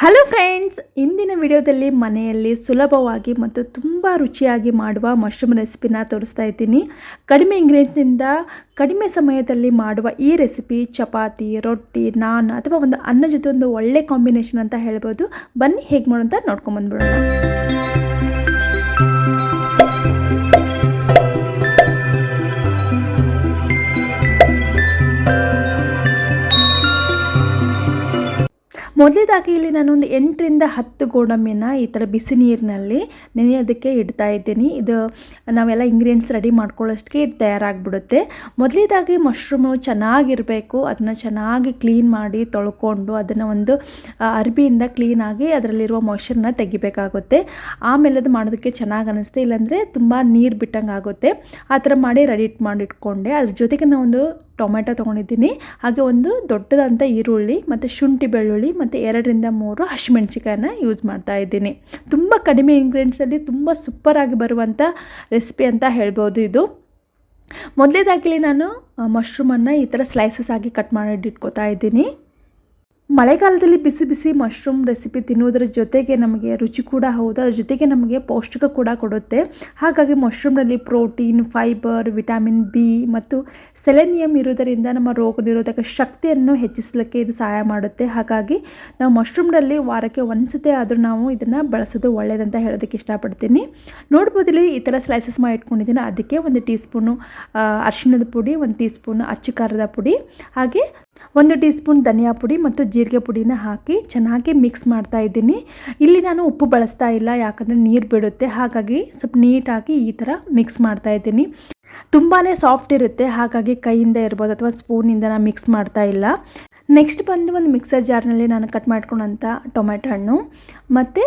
Hello friends, ಇಂದಿನ ವಿಡಿಯೋದಲ್ಲಿ ಮನೆಯಲ್ಲಿ ಸುಲಭವಾಗಿ ಮತ್ತು ತುಂಬ ರುಚಿಯಾಗಿ ಮಾಡುವ ಮಶ್ರೂಮ್ ರೆಸಿಪಿನ ತೋರಿಸ್ತಾ ಇದ್ದೀನಿ. ಕಡಿಮೆ ಇಂಗ್ರೀಡಿಯೆಂಟ್ನಿಂದ ಕಡಿಮೆ ಸಮಯದಲ್ಲಿ ಮಾಡುವ ಈ ರೆಸಿಪಿ ಚಪಾತಿ, ರೊಟ್ಟಿ, ನಾನ್ ಅಥವಾ ಒಂದು ಅನ್ನ ಜೊತೆ ಒಂದು ಒಳ್ಳೆ ಕಾಂಬಿನೇಷನ್ ಅಂತ ಹೇಳ್ಬೋದು. ಬನ್ನಿ ಹೇಗೆ ಮಾಡೋಂತ ನೋಡ್ಕೊಂಬಂದ್ಬಿಡೋಣ. ಮೊದಲೇದಾಗಿ ಇಲ್ಲಿ ನಾನೊಂದು 8ರಿಂದ 10 ಗೋಡಂಬಿನ ಈ ಥರ ಬಿಸಿ ನೀರಿನಲ್ಲಿ ನೆನೆಯೋದಕ್ಕೆ ಇಡ್ತಾ ಇದ್ದೀನಿ. ಇದು ನಾವೆಲ್ಲ ಇಂಗ್ರೀಡಿಯೆಂಟ್ಸ್ ರೆಡಿ ಮಾಡ್ಕೊಳ್ಳೋಷ್ಟಕ್ಕೆ ಇದು ತಯಾರಾಗಿಬಿಡುತ್ತೆ. ಮೊದಲೇದಾಗಿ ಮಶ್ರೂಮು ಚೆನ್ನಾಗಿರಬೇಕು. ಅದನ್ನು ಚೆನ್ನಾಗಿ ಕ್ಲೀನ್ ಮಾಡಿ ತೊಳ್ಕೊಂಡು ಅದನ್ನು ಒಂದು ಅರ್ಬಿಯಿಂದ ಕ್ಲೀನಾಗಿ ಅದರಲ್ಲಿರುವ ಮಾಯ್ಶ್ಚರ್ನ ತೆಗಿಬೇಕಾಗುತ್ತೆ. ಆಮೇಲೆ ಅದು ಮಾಡೋದಕ್ಕೆ ಚೆನ್ನಾಗಿ ಅನ್ನಿಸುತ್ತೆ, ಇಲ್ಲಾಂದರೆ ತುಂಬ ನೀರು ಬಿಟ್ಟಂಗೆ ಆಗುತ್ತೆ. ಆ ಥರ ಮಾಡಿ ರೆಡಿ ಮಾಡಿಟ್ಕೊಂಡೆ. ಅದ್ರ ಜೊತೆಗೆ ನಾನು ಒಂದು ಟೊಮೆಟೊ ತೊಗೊಂಡಿದ್ದೀನಿ, ಹಾಗೆ ಒಂದು ದೊಡ್ಡದಂಥ ಈರುಳ್ಳಿ ಮತ್ತು ಶುಂಠಿ ಬೆಳ್ಳುಳ್ಳಿ ಮತ್ತು 2ರಿಂದ 3 ಹಸಿಮೆಣಸಿಕಾಯನ್ನ ಯೂಸ್ ಮಾಡ್ತಾ ಇದ್ದೀನಿ. ತುಂಬ ಕಡಿಮೆ ಇಂಗ್ರೀಡಿಯೆಂಟ್ಸಲ್ಲಿ ತುಂಬ ಸೂಪರಾಗಿ ಬರುವಂಥ ರೆಸಿಪಿ ಅಂತ ಹೇಳ್ಬೋದು ಇದು. ಮೊದಲೇದಾಗಿ ನಾನು ಮಶ್ರೂಮನ್ನು ಈ ಥರ ಸ್ಲೈಸಸ್ ಆಗಿ ಕಟ್ ಮಾಡಿ ಇಟ್ಕೋತಾ ಇದ್ದೀನಿ. ಮಳೆಗಾಲದಲ್ಲಿ ಬಿಸಿ ಬಿಸಿ ಮಶ್ರೂಮ್ ರೆಸಿಪಿ ತಿನ್ನುವುದರ ಜೊತೆಗೆ ನಮಗೆ ರುಚಿ ಕೂಡ ಹೌದು, ಅದ್ರ ಜೊತೆಗೆ ನಮಗೆ ಪೌಷ್ಟಿಕ ಕೂಡ ಕೊಡುತ್ತೆ. ಹಾಗಾಗಿ ಮಶ್ರೂಮ್ನಲ್ಲಿ ಪ್ರೋಟೀನ್, ಫೈಬರ್, ವಿಟಮಿನ್ ಬಿ ಮತ್ತು ಸೆಲೆನಿಯಮ್ ಇರೋದರಿಂದ ನಮ್ಮ ರೋಗ ನಿರೋಧಕ ಶಕ್ತಿಯನ್ನು ಹೆಚ್ಚಿಸಲಿಕ್ಕೆ ಇದು ಸಹಾಯ ಮಾಡುತ್ತೆ. ಹಾಗಾಗಿ ನಾವು ಮಶ್ರೂಮ್ನಲ್ಲಿ ವಾರಕ್ಕೆ ಒಂದ್ಸತಿ ಆದರೂ ನಾವು ಇದನ್ನು ಬಳಸೋದು ಒಳ್ಳೆಯದಂತ ಹೇಳೋದಕ್ಕೆ ಇಷ್ಟಪಡ್ತೀನಿ. ನೋಡ್ಬೋದು ಇಲ್ಲಿ ಈ ಥರ ಸ್ಲೈಸಸ್ ಮಾಡಿ ಇಟ್ಕೊಂಡಿದ್ದೀನಿ. ಅದಕ್ಕೆ 1 ಟೀ ಸ್ಪೂನು ಅರಿಶಿಣದ ಪುಡಿ, 1 ಟೀ ಸ್ಪೂನು ಅಚ್ಚ ಖಾರದ ಪುಡಿ, ಹಾಗೆ 1 ಟೀ ಸ್ಪೂನ್ ಧನಿಯಾ ಪುಡಿ ಮತ್ತು ಜೀರಿಗೆ ಪುಡಿನ ಹಾಕಿ ಚೆನ್ನಾಗಿ ಮಿಕ್ಸ್ ಮಾಡ್ತಾ ಇದ್ದೀನಿ. ಇಲ್ಲಿ ನಾನು ಉಪ್ಪು ಬಳಸ್ತಾ ಇಲ್ಲ, ಯಾಕಂದರೆ ನೀರು ಬಿಡುತ್ತೆ. ಹಾಗಾಗಿ ಸ್ವಲ್ಪ ನೀಟಾಗಿ ಈ ಥರ ಮಿಕ್ಸ್ ಮಾಡ್ತಾ ಇದ್ದೀನಿ. ತುಂಬಾ ಸಾಫ್ಟ್ ಇರುತ್ತೆ, ಹಾಗಾಗಿ ಕೈಯಿಂದ ಇರ್ಬೋದು ಅಥವಾ ಸ್ಪೂನಿಂದ ನಾನು ಮಿಕ್ಸ್ ಮಾಡ್ತಾ ಇಲ್ಲ. ನೆಕ್ಸ್ಟ್ ಬಂದು ಒಂದು ಮಿಕ್ಸರ್ ಜಾರ್ನಲ್ಲಿ ನಾನು ಕಟ್ ಮಾಡ್ಕೊಂಡಂಥ ಟೊಮೆಟೊ ಹಣ್ಣು ಮತ್ತು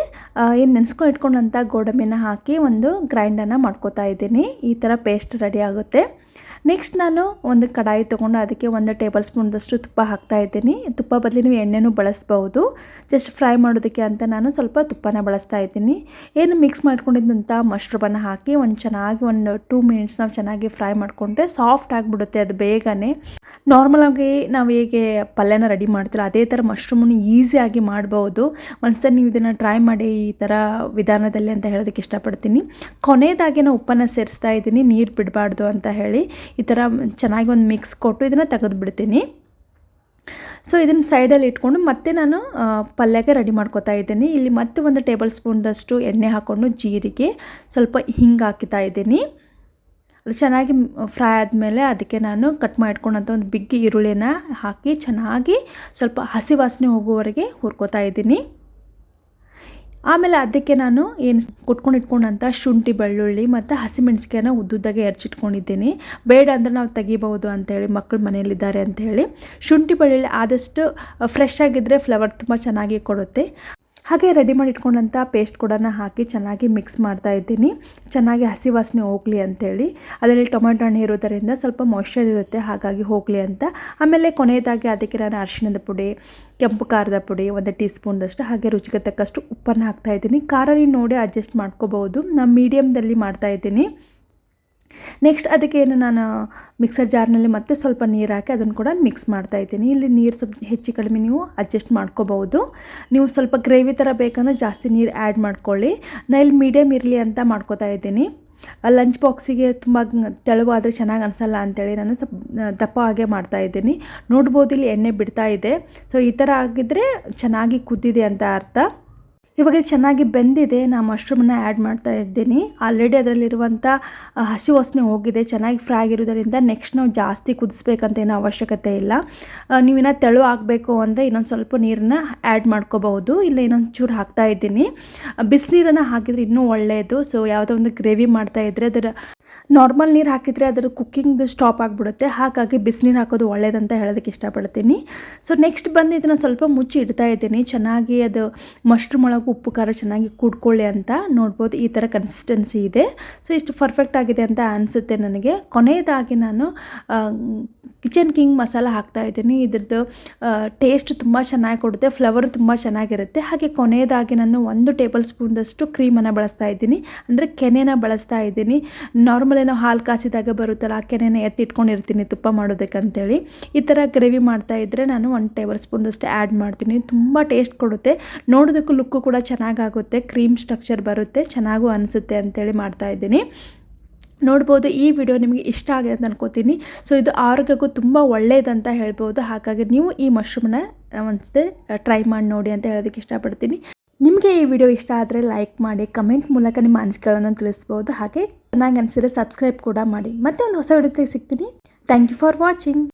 ಏನು ನೆನೆಸ್ಕೊಂಡು ಇಟ್ಕೊಂಡಂಥ ಗೋಡಂಬಿನ ಹಾಕಿ ಒಂದು ಗ್ರೈಂಡನ್ನು ಮಾಡ್ಕೋತಾ ಇದ್ದೀನಿ. ಈ ಥರ ಪೇಸ್ಟ್ ರೆಡಿ ಆಗುತ್ತೆ. ನೆಕ್ಸ್ಟ್ ನಾನು ಒಂದು ಕಡಾಯಿ ತೊಗೊಂಡು ಅದಕ್ಕೆ 1 ಟೇಬಲ್ ಸ್ಪೂನ್ದಷ್ಟು ತುಪ್ಪ ಹಾಕ್ತಾ ಇದ್ದೀನಿ. ತುಪ್ಪ ಬದಲು ನೀವು ಎಣ್ಣೆನೂ ಬಳಸ್ಬೋದು. ಜಸ್ಟ್ ಫ್ರೈ ಮಾಡೋದಕ್ಕೆ ಅಂತ ನಾನು ಸ್ವಲ್ಪ ತುಪ್ಪನ ಬಳಸ್ತಾ ಇದ್ದೀನಿ. ಏನು ಮಿಕ್ಸ್ ಮಾಡ್ಕೊಂಡಿದ್ದಂಥ ಮಶ್ರೂಮನ್ನು ಹಾಕಿ ಚೆನ್ನಾಗಿ 2 ಮಿನಿಟ್ಸ್ ನಾವು ಚೆನ್ನಾಗಿ ಫ್ರೈ ಮಾಡಿಕೊಂಡ್ರೆ ಸಾಫ್ಟ್ ಆಗಿಬಿಡುತ್ತೆ ಅದು ಬೇಗನೆ. ನಾರ್ಮಲಾಗಿ ನಾವು ಹೇಗೆ ಪಲ್ಯನ ರೆಡಿ ಮಾಡ್ತೀರೋ ಅದೇ ಥರ ಮಶ್ರೂಮನ್ನು ಈಸಿಯಾಗಿ ಮಾಡ್ಬೋದು. ಒಂದ್ಸರಿ ನೀವು ಇದನ್ನು ಟ್ರೈ ಮಾಡಿ ಈ ಥರ ವಿಧಾನದಲ್ಲಿ ಅಂತ ಹೇಳೋದಕ್ಕೆ ಇಷ್ಟಪಡ್ತೀನಿ. ಕೊನೆಯದಾಗಿ ನಾನು ಉಪ್ಪನ್ನು ಸೇರಿಸ್ತಾ ಇದ್ದೀನಿ, ನೀರು ಬಿಡಬಾರ್ದು ಅಂತ ಹೇಳಿ. ಈ ಥರ ಚೆನ್ನಾಗಿ ಒಂದು ಮಿಕ್ಸ್ ಕೊಟ್ಟು ಇದನ್ನು ತೆಗೆದುಬಿಡ್ತೀನಿ. ಸೊ ಇದನ್ನು ಸೈಡಲ್ಲಿ ಇಟ್ಕೊಂಡು ಮತ್ತೆ ನಾನು ಪಲ್ಯಕ್ಕೆ ರೆಡಿ ಮಾಡ್ಕೋತಾ ಇದ್ದೀನಿ. ಇಲ್ಲಿ ಮತ್ತೆ 1 ಟೇಬಲ್ ಸ್ಪೂನ್ದಷ್ಟು ಎಣ್ಣೆ ಹಾಕ್ಕೊಂಡು ಜೀರಿಗೆ, ಸ್ವಲ್ಪ ಹಿಂಗೆ ಹಾಕ್ತಾ ಇದ್ದೀನಿ. ಅದು ಚೆನ್ನಾಗಿ ಫ್ರೈ ಆದಮೇಲೆ ಅದಕ್ಕೆ ನಾನು ಕಟ್ ಮಾಡಿಟ್ಕೊಂಡಂಥ ಒಂದು ಬಿಗ್ ಈರುಳ್ಳಿನ ಹಾಕಿ ಚೆನ್ನಾಗಿ ಸ್ವಲ್ಪ ಹಸಿ ವಾಸನೆ ಹೋಗುವವರೆಗೆ ಹುರ್ಕೋತಾ ಇದ್ದೀನಿ. ಆಮೇಲೆ ಅದಕ್ಕೆ ನಾನು ಏನು ಇಟ್ಕೊಂಡಂಥ ಶುಂಠಿ ಬೆಳ್ಳುಳ್ಳಿ ಮತ್ತು ಹಸಿಮೆಣಸಿಕಾಯನ್ನ ಉದ್ದುದ್ದಾಗೆ ಹೆಚ್ಚಿಟ್ಕೊಂಡಿದ್ದೀನಿ. ಬೇಡ ಅಂದರೆ ನಾವು ತೆಗಿಬಹುದು ಅಂಥೇಳಿ, ಮಕ್ಕಳು ಮನೆಯಲ್ಲಿದ್ದಾರೆ ಅಂಥೇಳಿ. ಶುಂಠಿ ಬೆಳ್ಳುಳ್ಳಿ ಆದಷ್ಟು ಫ್ರೆಶ್ ಆಗಿದ್ದರೆ ಫ್ಲೇವರ್ ತುಂಬ ಚೆನ್ನಾಗಿ ಕೊಡುತ್ತೆ. ಹಾಗೆ ರೆಡಿ ಮಾಡಿ ಇಟ್ಕೊಂಡಂಥ ಪೇಸ್ಟ್ ಕೂಡ ಹಾಕಿ ಚೆನ್ನಾಗಿ ಮಿಕ್ಸ್ ಮಾಡ್ತಾ ಇದ್ದೀನಿ. ಚೆನ್ನಾಗಿ ಹಸಿ ವಾಸನೆ ಹೋಗಲಿ ಅಂಥೇಳಿ. ಅದರಲ್ಲಿ ಟೊಮೆಟೊ ಹಣ್ಣು ಇರೋದರಿಂದ ಸ್ವಲ್ಪ ಮಾಯ್ಶ್ಚರ್ ಇರುತ್ತೆ, ಹಾಗಾಗಿ ಹೋಗಲಿ ಅಂತ. ಆಮೇಲೆ ಕೊನೆಯದಾಗಿ ಅದಕ್ಕೆ ನಾನು ಅರಿಶಿಣದ ಪುಡಿ, ಕೆಂಪು ಖಾರದ ಪುಡಿ 1 ಟೀ ಸ್ಪೂನ್ದಷ್ಟು, ಹಾಗೆ ರುಚಿಗೆ ತಕ್ಕಷ್ಟು ಉಪ್ಪನ್ನು ಹಾಕ್ತಾ ಇದ್ದೀನಿ. ಖಾರ ನೀವು ನೋಡಿ ಅಡ್ಜಸ್ಟ್ ಮಾಡ್ಕೋಬಹುದು. ನಾನು ಮೀಡಿಯಮ್ದಲ್ಲಿ ಮಾಡ್ತಾ ಇದ್ದೀನಿ. ನೆಕ್ಸ್ಟ್ ಅದಕ್ಕೆ ಏನು ನಾನು ಮಿಕ್ಸರ್ ಜಾರ್ನಲ್ಲಿ ಮತ್ತೆ ಸ್ವಲ್ಪ ನೀರು ಹಾಕಿ ಅದನ್ನು ಕೂಡ ಮಿಕ್ಸ್ ಮಾಡ್ತಾ ಇದ್ದೀನಿ. ಇಲ್ಲಿ ನೀರು ಸ್ವಲ್ಪ ಹೆಚ್ಚು ಕಡಿಮೆ ನೀವು ಅಡ್ಜಸ್ಟ್ ಮಾಡ್ಕೋಬಹುದು. ನೀವು ಸ್ವಲ್ಪ ಗ್ರೇವಿ ಥರ ಬೇಕಂದ್ರೆ ಜಾಸ್ತಿ ನೀರು ಆ್ಯಡ್ ಮಾಡ್ಕೊಳ್ಳಿ. ನಾನು ಇಲ್ಲಿ ಮೀಡಿಯಮ್ ಇರಲಿ ಅಂತ ಮಾಡ್ಕೋತಾ ಇದ್ದೀನಿ. ಲಂಚ್ ಬಾಕ್ಸಿಗೆ ತುಂಬ ತೆಳುವಾದರೆ ಚೆನ್ನಾಗಿ ಅನಿಸಲ್ಲ ಅಂಥೇಳಿ ನಾನು ಸ್ವಲ್ಪ ದಪ್ಪ ಹಾಗೆ ಮಾಡ್ತಾಯಿದ್ದೀನಿ. ನೋಡ್ಬೋದು ಇಲ್ಲಿ ಎಣ್ಣೆ ಬಿಡ್ತಾ ಇದೆ. ಸೊ ಈ ಥರ ಆಗಿದ್ದರೆ ಚೆನ್ನಾಗಿ ಕುದ್ದಿದೆ ಅಂತ ಅರ್ಥ. ಇವಾಗ ಚೆನ್ನಾಗಿ ಬೆಂದಿದೆ. ನಾನು ಮಶ್ರೂಮನ್ನು ಆ್ಯಡ್ ಮಾಡ್ತಾ ಇದ್ದೀನಿ. ಆಲ್ರೆಡಿ ಅದರಲ್ಲಿರುವಂಥ ಹಸಿ ವಾಸನೆ ಹೋಗಿದೆ, ಚೆನ್ನಾಗಿ ಫ್ರೈ ಆಗಿರೋದರಿಂದ ನೆಕ್ಸ್ಟ್ ನಾವು ಜಾಸ್ತಿ ಕುದಿಸ್ಬೇಕಂತ ಏನೋ ಅವಶ್ಯಕತೆ ಇಲ್ಲ. ನೀವೇನೋ ತೆಳು ಆಗಬೇಕು ಅಂದರೆ ಇನ್ನೊಂದು ಸ್ವಲ್ಪ ನೀರನ್ನ ಆ್ಯಡ್ ಮಾಡ್ಕೋಬಹುದು. ಇಲ್ಲ ಇನ್ನೊಂದು ಚೂರು ಹಾಕ್ತಾ ಇದ್ದೀನಿ. ಬಿಸಿನೀರನ್ನು ಹಾಕಿದರೆ ಇನ್ನೂ ಒಳ್ಳೆಯದು. ಸೊ ಯಾವುದೋ ಒಂದು ಗ್ರೇವಿ ಮಾಡ್ತಾಯಿದ್ರೆ ಅದರ ನಾರ್ಮಲ್ ನೀರು ಹಾಕಿದರೆ ಅದರ ಕುಕ್ಕಿಂಗ್ದು ಸ್ಟಾಪ್ ಆಗಿಬಿಡುತ್ತೆ. ಹಾಗಾಗಿ ಬಿಸಿನೀರು ಹಾಕೋದು ಒಳ್ಳೆಯದಂತ ಹೇಳೋದಕ್ಕೆ ಇಷ್ಟಪಡ್ತೀನಿ. ಸೊ ನೆಕ್ಸ್ಟ್ ಬಂದು ಇದನ್ನು ಸ್ವಲ್ಪ ಮುಚ್ಚಿ ಇಡ್ತಾ ಇದ್ದೀನಿ. ಚೆನ್ನಾಗಿ ಅದು ಮಶ್ರೂಮ್ ಒಳಗೆ ಉಪ್ಪು ಖಾರ ಚೆನ್ನಾಗಿ ಕೂಡ್ಕೊಳ್ಳಿ ಅಂತ. ನೋಡ್ಬೋದು ಈ ಥರ ಕನ್ಸಿಸ್ಟೆನ್ಸಿ ಇದೆ. ಸೊ ಇಷ್ಟು ಪರ್ಫೆಕ್ಟ್ ಆಗಿದೆ ಅಂತ ಅನಿಸುತ್ತೆ ನನಗೆ. ಕೊನೆಯದಾಗಿ ನಾನು ಕಿಚನ್ ಕಿಂಗ್ ಮಸಾಲ ಹಾಕ್ತಾ ಇದ್ದೀನಿ. ಇದ್ರದ್ದು ಟೇಸ್ಟ್ ತುಂಬ ಚೆನ್ನಾಗಿ ಕೊಡುತ್ತೆ, ಫ್ಲೇವರ್ ತುಂಬ ಚೆನ್ನಾಗಿರುತ್ತೆ. ಹಾಗೆ ಕೊನೆಯದಾಗಿ ನಾನು 1 ಟೇಬಲ್ ಸ್ಪೂನ್ದಷ್ಟು ಕ್ರೀಮನ್ನು ಬಳಸ್ತಾ ಇದ್ದೀನಿ, ಅಂದರೆ ಕೆನೆನ ಬಳಸ್ತಾ ಇದ್ದೀನಿ. ನಾರ್ಮಲಿ ನಾವು ಹಾಲು ಕಾಸಿದಾಗ ಬರುತ್ತಲ್ಲ ಆ ಕೆನೆನ ಎತ್ತಿಟ್ಕೊಂಡಿರ್ತೀನಿ ತುಪ್ಪ ಮಾಡೋದಕ್ಕಂತೇಳಿ. ಈ ಥರ ಗ್ರೇವಿ ಮಾಡ್ತಾಯಿದ್ರೆ ನಾನು 1 ಟೇಬಲ್ ಸ್ಪೂನ್ದಷ್ಟು ಆ್ಯಡ್ ಮಾಡ್ತೀನಿ. ತುಂಬ ಟೇಸ್ಟ್ ಕೊಡುತ್ತೆ, ನೋಡೋದಕ್ಕೂ ಲುಕ್ಕು ಕೂಡ ಚೆನ್ನಾಗಾಗುತ್ತೆ, ಕ್ರೀಮ್ ಸ್ಟ್ರಕ್ಚರ್ ಬರುತ್ತೆ, ಚೆನ್ನಾಗೂ ಅನಿಸುತ್ತೆ ಅಂತೇಳಿ ಮಾಡ್ತಾಯಿದ್ದೀನಿ. ನೋಡ್ಬೋದು ಈ ವಿಡಿಯೋ ನಿಮಗೆ ಇಷ್ಟ ಆಗಿದೆ ಅಂತ ಅನ್ಕೋತೀನಿ. ಸೊ ಇದು ಆರೋಗ್ಯಕ್ಕೂ ತುಂಬ ಒಳ್ಳೆಯದಂತ ಹೇಳ್ಬೋದು. ಹಾಗಾಗಿ ನೀವು ಈ ಮಶ್ರೂಮನ್ನ ಒಂದ್ಸತಿ ಟ್ರೈ ಮಾಡಿ ನೋಡಿ ಅಂತ ಹೇಳೋದಕ್ಕೆ ಇಷ್ಟಪಡ್ತೀನಿ. ನಿಮಗೆ ಈ ವಿಡಿಯೋ ಇಷ್ಟ ಆದರೆ ಲೈಕ್ ಮಾಡಿ, ಕಮೆಂಟ್ ಮೂಲಕ ನಿಮ್ಮ ಅನಿಸಿಕೆಗಳನ್ನು ತಿಳಿಸ್ಬೋದು. ಹಾಗೆ ಚೆನ್ನಾಗಿ ಅನಿಸಿದ್ರೆ ಸಬ್ಸ್ಕ್ರೈಬ್ ಕೂಡ ಮಾಡಿ. ಮತ್ತೆ ಒಂದು ಹೊಸ ವಿಡಿಯೋಕ್ಕೆ ಸಿಗ್ತೀನಿ. Thank you for watching.